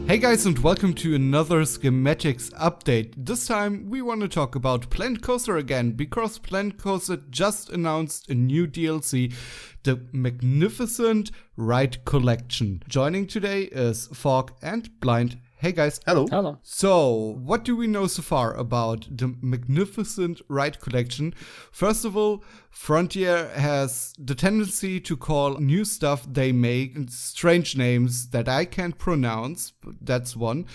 Hey guys, and welcome to another Schematics update. This time we want to talk about Blend Coaster again, because Blend Coaster just announced a new DLC, the Magnificent Ride Collection. Joining today is Fog and Blind. Hey guys. Hello. Hello. So, what do we know so far about the Magnificent Ride Collection? First of all, Frontier has the tendency to call new stuff they make strange names that I can't pronounce. That's one.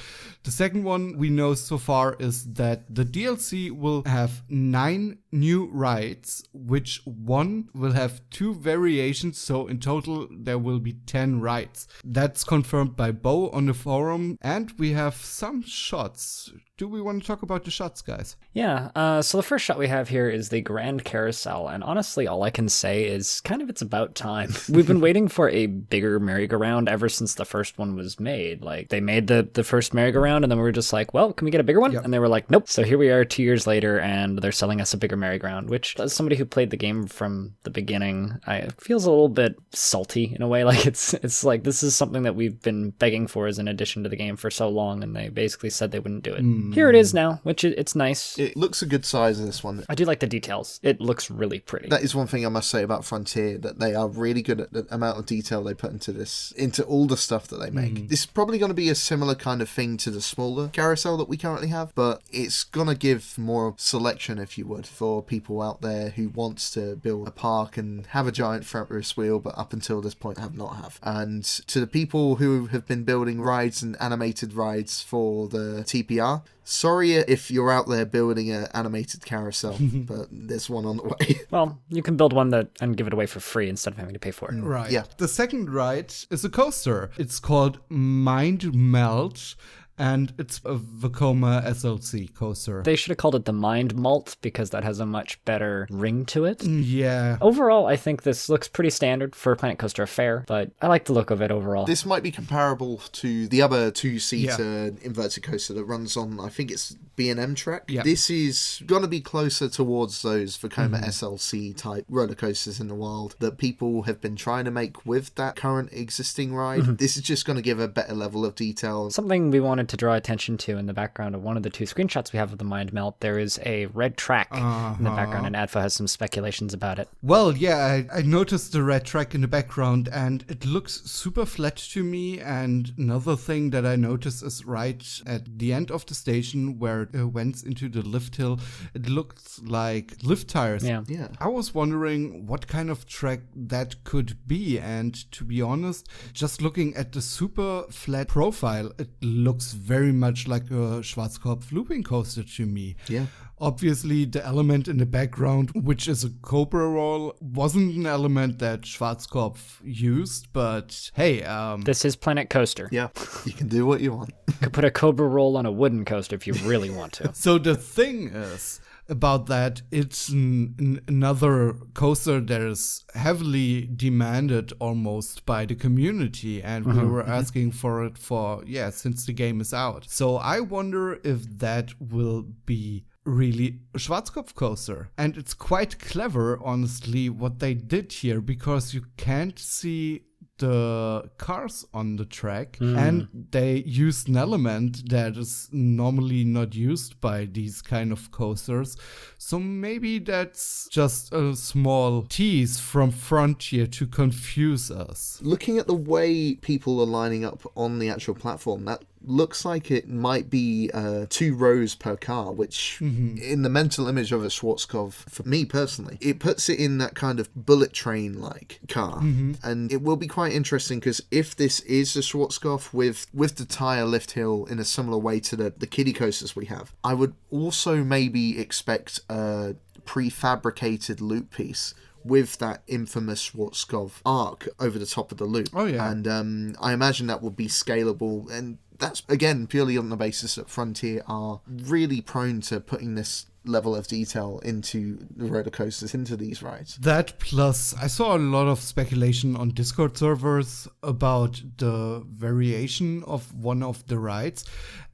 The second one we know so far is that the DLC will have 9 new rides, which one will have 2 variations, so in total there will be 10 rides. That's confirmed by Bo on the forum, and we have some shots. Do we want to talk about the shots, guys? Yeah, so the first shot we have here is the Grand Carousel, and honestly, all I can say is kind of it's about time. We've been waiting for a bigger merry-go-round ever since the first one was made. Like, they made the first merry-go-round, and then we were just like, well, can we get a bigger one? Yep. And they were like, nope. So here we are 2 years later, and they're selling us a bigger merry-go-round, which, as somebody who played the game from the beginning, it feels a little bit salty in a way. Like, it's like, this is something that we've been begging for as an addition to the game for so long, and they basically said they wouldn't do it. Here it is now, which it's nice. It looks a good size in this one. I do like the details. It looks really pretty. That is one thing I must say about Frontier, that they are really good at the amount of detail they put into all the stuff that they make. This is probably going to be a similar kind of thing to the smaller carousel that we currently have, but it's going to give more selection, if you would, for people out there who wants to build a park and have a giant Ferris wheel, but up until this point have not have. And to the people who have been building rides and animated rides for the TPR, sorry if you're out there building an animated carousel, but there's one on the way. Well, you can build one and give it away for free instead of having to pay for it. Right. Yeah. The second ride is a coaster. It's called Mind Melt, and it's a Vekoma SLC coaster. They should have called it the Mind Malt because that has a much better ring to it. Yeah. Overall, I think this looks pretty standard for Planet Coaster Affair, but I like the look of it overall. This might be comparable to the other 2-seater inverted coaster that runs on, I think it's B&M track. Yeah. This is going to be closer towards those Vekoma SLC type roller coasters in the wild that people have been trying to make with that current existing ride. This is just going to give a better level of detail. Something we wanted to draw attention to in the background of one of the 2 screenshots we have of the Mind Melt, there is a red track in the background, and Adfo has some speculations about it. Well, yeah, I noticed the red track in the background, and it looks super flat to me. And another thing that I noticed is right at the end of the station where it went into the lift hill, it looks like lift tires. Yeah. I was wondering what kind of track that could be, and to be honest, just looking at the super flat profile, it looks very much like a Schwarzkopf Looping Coaster to me. Yeah. Obviously, the element in the background, which is a Cobra roll, wasn't an element that Schwarzkopf used, but hey, This is Planet Coaster. Yeah, you can do what you want. You could put a Cobra roll on a wooden coaster if you really want to. So the thing is about that, it's another coaster that is heavily demanded almost by the community, and we were asking for it since the game is out. So I wonder if that will be really a Schwarzkopf coaster. And it's quite clever, honestly, what they did here, because you can't see the cars on the track, and they used an element that is normally not used by these kind of coasters. So maybe that's just a small tease from Frontier to confuse us. Looking at the way people are lining up on the actual platform, that looks like it might be 2 rows per car, which in the mental image of a Schwarzkopf, for me personally, it puts it in that kind of bullet train like car. And it will be quite interesting, because if this is a Schwarzkopf with the tire lift hill in a similar way to the kiddie coasters we have, I would also maybe expect a prefabricated loop piece with that infamous Schwarzkopf arc over the top of the loop. Oh, yeah. And I imagine that would be scalable, and that's, again, purely on the basis that Frontier are really prone to putting this level of detail into the roller coasters, into these rides. That plus, I saw a lot of speculation on Discord servers about the variation of one of the rides,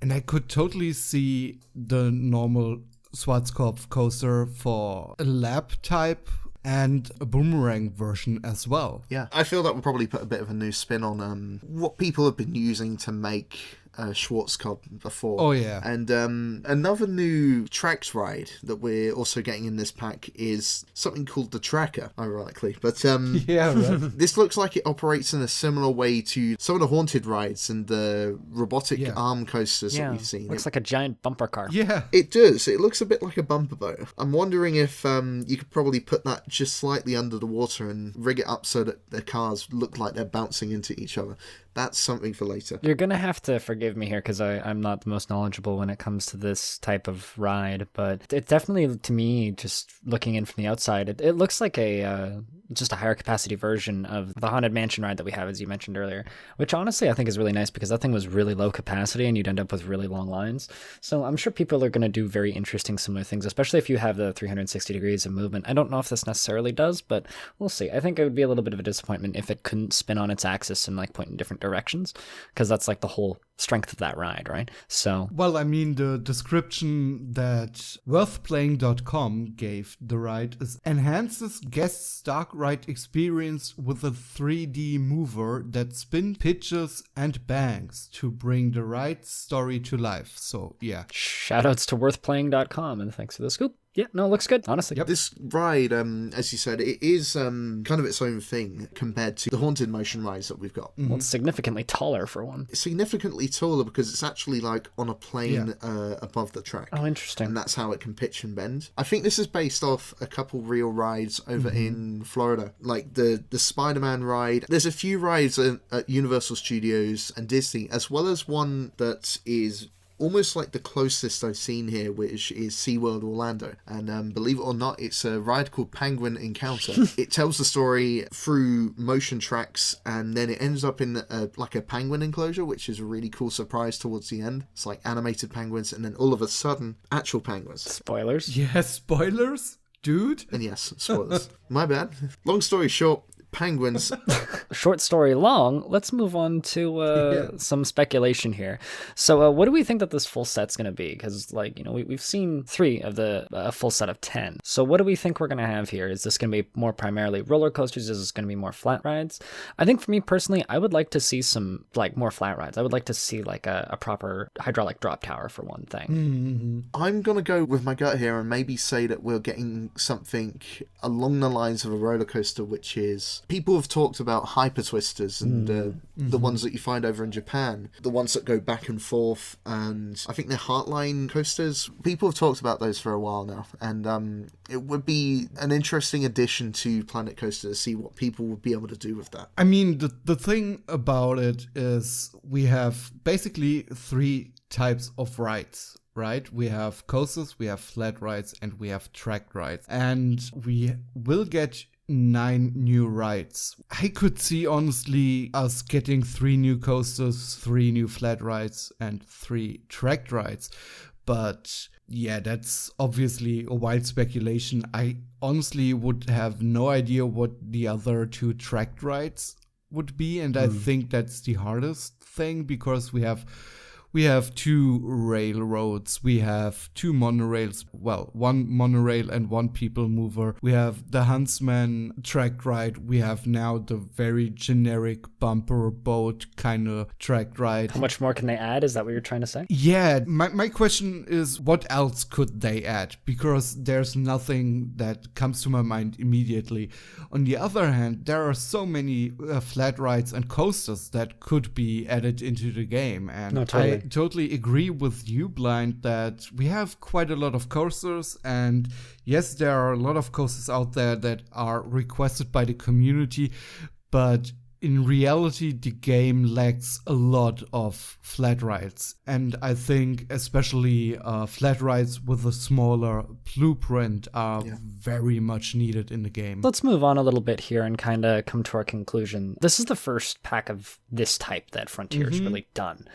and I could totally see the normal Schwarzkopf coaster for a lab type and a boomerang version as well. Yeah, I feel that would probably put a bit of a new spin on what people have been using to make Schwarzkopf before. Oh, yeah. And another new tracks ride that we're also getting in this pack is something called the Tracker, ironically. But Yeah, right. this looks like it operates in a similar way to some of the haunted rides and the robotic arm coasters that we've seen. Looks like a giant bumper car. Yeah. It does. It looks a bit like a bumper boat. I'm wondering if you could probably put that just slightly under the water and rig it up so that the cars look like they're bouncing into each other. That's something for later. You're going to have to forgive me here because I'm not the most knowledgeable when it comes to this type of ride, but it definitely, to me, just looking in from the outside, it looks like just a higher capacity version of the Haunted Mansion ride that we have, as you mentioned earlier, which honestly I think is really nice because that thing was really low capacity and you'd end up with really long lines. So I'm sure people are going to do very interesting similar things, especially if you have the 360 degrees of movement. I don't know if this necessarily does, but we'll see. I think it would be a little bit of a disappointment if it couldn't spin on its axis and like point in different directions, because that's like the whole strength of that ride, right? So, well, I mean, the description that worthplaying.com gave the ride is enhances guests' dark ride experience with a 3D mover that spins, pitches, and bangs to bring the ride story to life. So, yeah. Shoutouts to worthplaying.com, and thanks for the scoop. Yeah, no, it looks good, honestly. Yep. This ride, as you said, it is kind of its own thing compared to the Haunted Motion rides that we've got. Well, it's significantly taller for one. It's significantly taller because it's actually like on a plane above the track. Oh, interesting. And that's how it can pitch and bend. I think this is based off a couple real rides over in Florida, like the Spider-Man ride. There's a few rides at Universal Studios and Disney, as well as one that is almost like the closest I've seen here, which is SeaWorld Orlando. And believe it or not, it's a ride called Penguin Encounter. It tells the story through motion tracks, and then it ends up in like a penguin enclosure, which is a really cool surprise towards the end. It's like animated penguins, and then all of a sudden, actual penguins. Spoilers? Yeah, spoilers, dude. And yes, spoilers. My bad. Long story short, penguins. Short story long, let's move on to some speculation here. So what do we think that this full set's going to be? Because, like, you know, we've seen 3 of the full set of 10. So what do we think we're going to have here? Is this going to be more primarily roller coasters? Is this going to be more flat rides? I think for me personally, I would like to see some, like, more flat rides. I would like to see, like, a proper hydraulic drop tower for one thing. I'm going to go with my gut here and maybe say that we're getting something along the lines of a roller coaster, which is, people have talked about hyper twisters and the ones that you find over in Japan, the ones that go back and forth, and I think they're Heartline coasters. People have talked about those for a while now, and it would be an interesting addition to Planet Coaster to see what people would be able to do with that. I mean, the thing about it is we have basically 3 types of rides. Right? We have coasters, we have flat rides, and we have track rides. And we will get 9 new rides. I could see, honestly, us getting 3 new coasters, 3 new flat rides, and 3 track rides. But yeah, that's obviously a wild speculation. I honestly would have no idea what the other 2 track rides would be. And I think that's the hardest thing, because we have 2 railroads, we have 2 monorails, well, 1 monorail and 1 people mover. We have the Huntsman track ride. We have now the very generic bumper boat kind of track ride. How much more can they add? Is that what you're trying to say? Yeah, my question is, what else could they add? Because there's nothing that comes to my mind immediately. On the other hand, there are so many flat rides and coasters that could be added into the game. And no, totally. I totally agree with you, Blind, that we have quite a lot of coasters, and yes, there are a lot of coasters out there that are requested by the community, but in reality, the game lacks a lot of flat rides. And I think especially flat rides with a smaller blueprint are very much needed in the game. Let's move on a little bit here and kind of come to our conclusion. This is the first pack of this type that Frontier's really done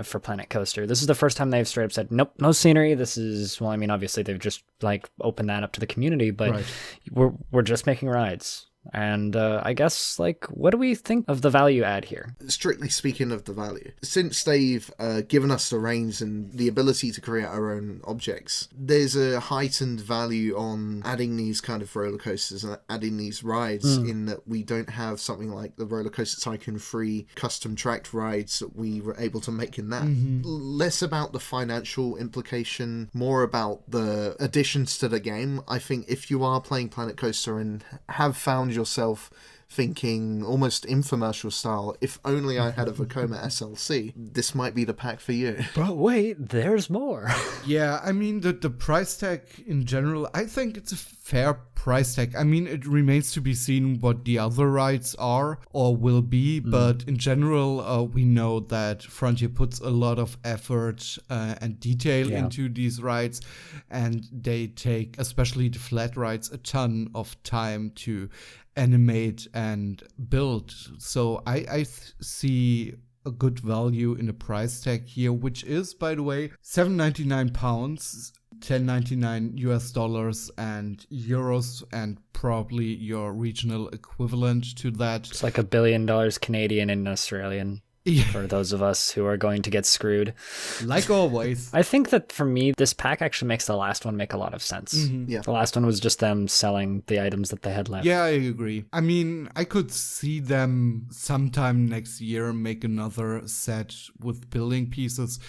for Planet Coaster. This is the first time they've straight up said, nope, no scenery. This is, well, I mean, obviously they've just like opened that up to the community, but we're just making rides. And I guess, like, what do we think of the value add here? Strictly speaking of the value, since they've given us the reins and the ability to create our own objects, there's a heightened value on adding these kind of roller coasters and adding these rides, in that we don't have something like the Roller Coaster Tycoon 3 custom tracked rides that we were able to make in that. Less about the financial implication, more about the additions to the game. I think if you are playing Planet Coaster and have found yourself thinking almost infomercial style, if only I had a Vekoma SLC, this might be the pack for you. But wait, there's more. Yeah, I mean, the price tag in general, I think it's a fair price tag. I mean, it remains to be seen what the other rides are or will be, but in general, we know that Frontier puts a lot of effort and detail into these rides, and they take, especially the flat rides, a ton of time to animate and build. So I see a good value in the price tag here, which is, by the way, £7.99, $10.99 US and euros, and probably your regional equivalent to that. It's like $1 billion Canadian and Australian. For those of us who are going to get screwed. Like always. I think that for me, this pack actually makes the last one make a lot of sense. Yeah. The last one was just them selling the items that they had left. Yeah, I agree. I mean, I could see them sometime next year make another set with building pieces.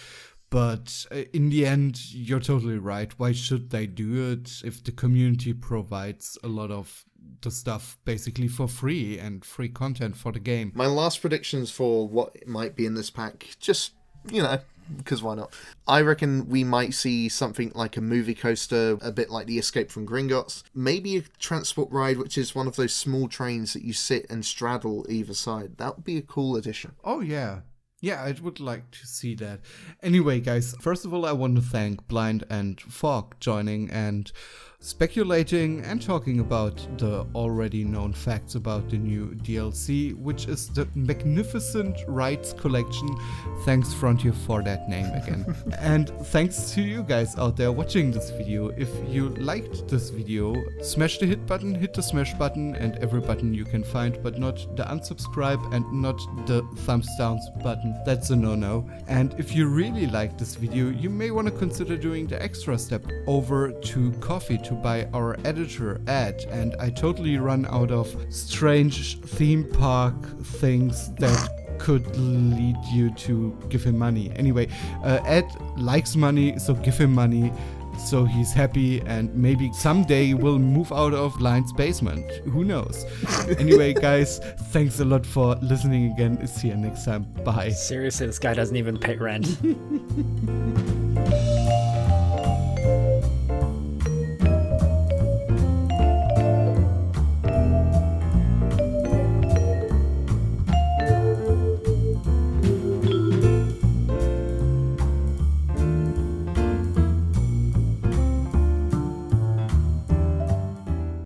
But in the end, you're totally right. Why should they do it if the community provides a lot of the stuff basically for free and free content for the game? My last predictions for what might be in this pack, just, because why not? I reckon we might see something like a movie coaster, a bit like the Escape from Gringotts. Maybe a transport ride, which is one of those small trains that you sit and straddle either side. That would be a cool addition. Oh, yeah. Yeah, I would like to see that. Anyway, guys, first of all, I want to thank Blind and Fog joining and speculating and talking about the already known facts about the new DLC, which is the Magnificent Rides Collection. Thanks, Frontier, for that name again. And thanks to you guys out there watching this video. If you liked this video, smash the hit button, hit the smash button, and every button you can find, but not the unsubscribe and not the thumbs down button. That's a no-no. And if you really like this video, you may want to consider doing the extra step over to Coffee to buy our editor Ed, and I totally run out of strange theme park things that could lead you to give him money. Anyway, Ed likes money, so give him money so he's happy, and maybe someday we'll move out of Blind's basement. Who knows? Anyway, guys, thanks a lot for listening again. See you next time. Bye. Seriously, this guy doesn't even pay rent.